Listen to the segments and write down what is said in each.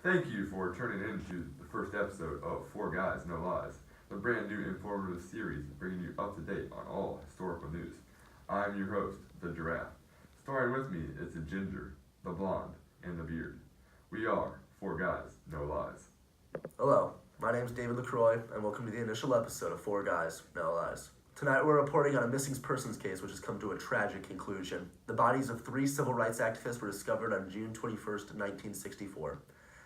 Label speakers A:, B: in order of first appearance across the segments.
A: Thank you for tuning in to the first episode of Four Guys, No Lies, the brand new informative series bringing you up to date on all historical news. I'm your host, the Giraffe. Starring with me is the Ginger, the Blonde, and the Beard. We are Four Guys, No Lies.
B: Hello, my name is David LaCroix, and welcome to the initial episode of Four Guys, No Lies. Tonight we're reporting on a missing persons case which has come to a tragic conclusion. The bodies of 3 civil rights activists were discovered on June 21st, 1964.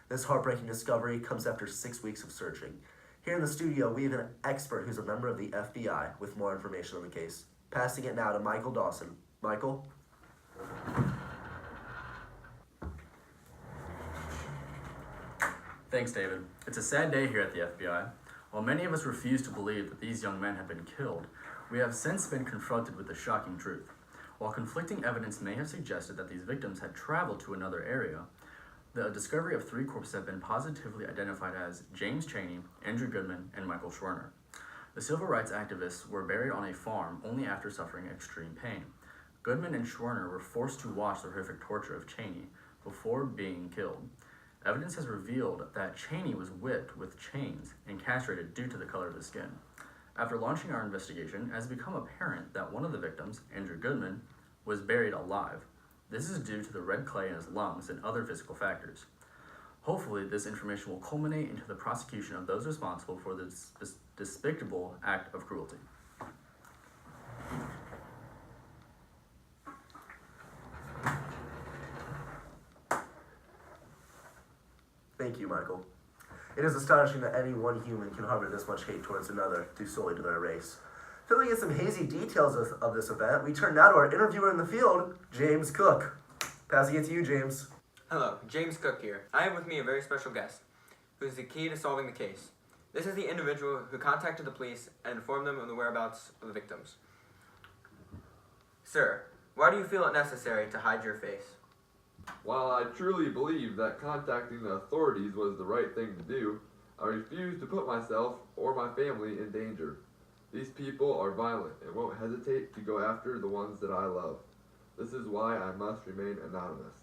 B: This heartbreaking discovery comes after 6 weeks of searching. Here in the studio, we have an expert who's a member of the FBI with more information on the case. Passing it now to Michael Dawson. Michael?
C: Thanks, David. It's a sad day here at the FBI. While many of us refuse to believe that these young men have been killed, we have since been confronted with the shocking truth. While conflicting evidence may have suggested that these victims had traveled to another area, the discovery of 3 corpses have been positively identified as James Chaney, Andrew Goodman, and Michael Schwerner. The civil rights activists were buried on a farm only after suffering extreme pain. Goodman and Schwerner were forced to watch the horrific torture of Chaney before being killed. Evidence has revealed that Chaney was whipped with chains and castrated due to the color of his skin. After launching our investigation, it has become apparent that one of the victims, Andrew Goodman, was buried alive. This is due to the red clay in his lungs and other physical factors. Hopefully, this information will culminate into the prosecution of those responsible for this despicable act of cruelty.
B: Thank you, Michael. It is astonishing that any one human can harbor this much hate towards another due solely to their race. Filling in some hazy details of this event, we turn now to our interviewer in the field, James Cook. Passing it to you, James.
D: Hello, James Cook here. I have with me a very special guest, who is the key to solving the case. This is the individual who contacted the police and informed them of the whereabouts of the victims. Sir, why do you feel it necessary to hide your face?
A: While I truly believe that contacting the authorities was the right thing to do, I refuse to put myself or my family in danger. These people are violent and won't hesitate to go after the ones that I love. This is why I must remain anonymous.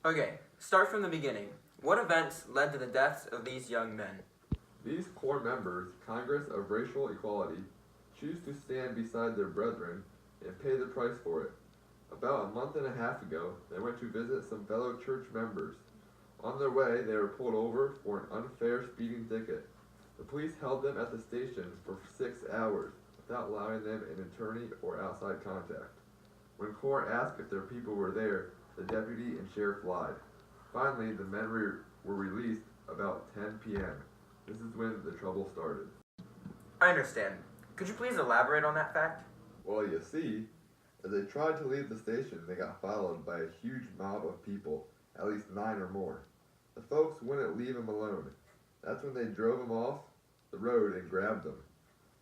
D: Okay, start from the beginning. What events led to the deaths of these young men?
A: These core members, Congress of Racial Equality, choose to stand beside their brethren and pay the price for it. About a month and a half ago, they went to visit some fellow church members. On their way, they were pulled over for an unfair speeding ticket. The police held them at the station for 6 hours without allowing them an attorney or outside contact. When court asked if their people were there, the deputy and sheriff lied. Finally, the men were released about 10 p.m. This is when the trouble started.
D: I understand. Could you please elaborate on that fact?
A: Well, you see, as they tried to leave the station, they got followed by a huge mob of people, at least 9 or more. The folks wouldn't leave them alone. That's when they drove them off the road and grabbed them.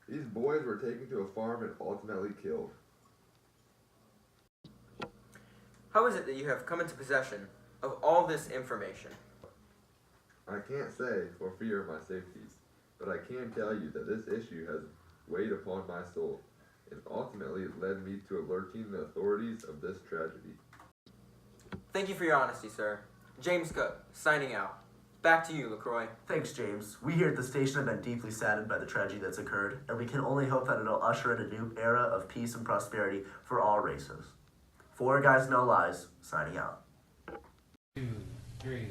A: These boys were taken to a farm and ultimately killed.
D: How is it that you have come into possession of all this information?
A: I can't say for fear of my safety, but I can tell you that this issue has weighed upon my soul and ultimately led me to alerting the authorities of this tragedy.
D: Thank you for your honesty, sir. James Cook, signing out. Back to you, LaCroix.
B: Thanks, James. We here at the station have been deeply saddened by the tragedy that's occurred, and we can only hope that it'll usher in a new era of peace and prosperity for all races. 4 Guys, No Lies, signing out.
E: 2, 3.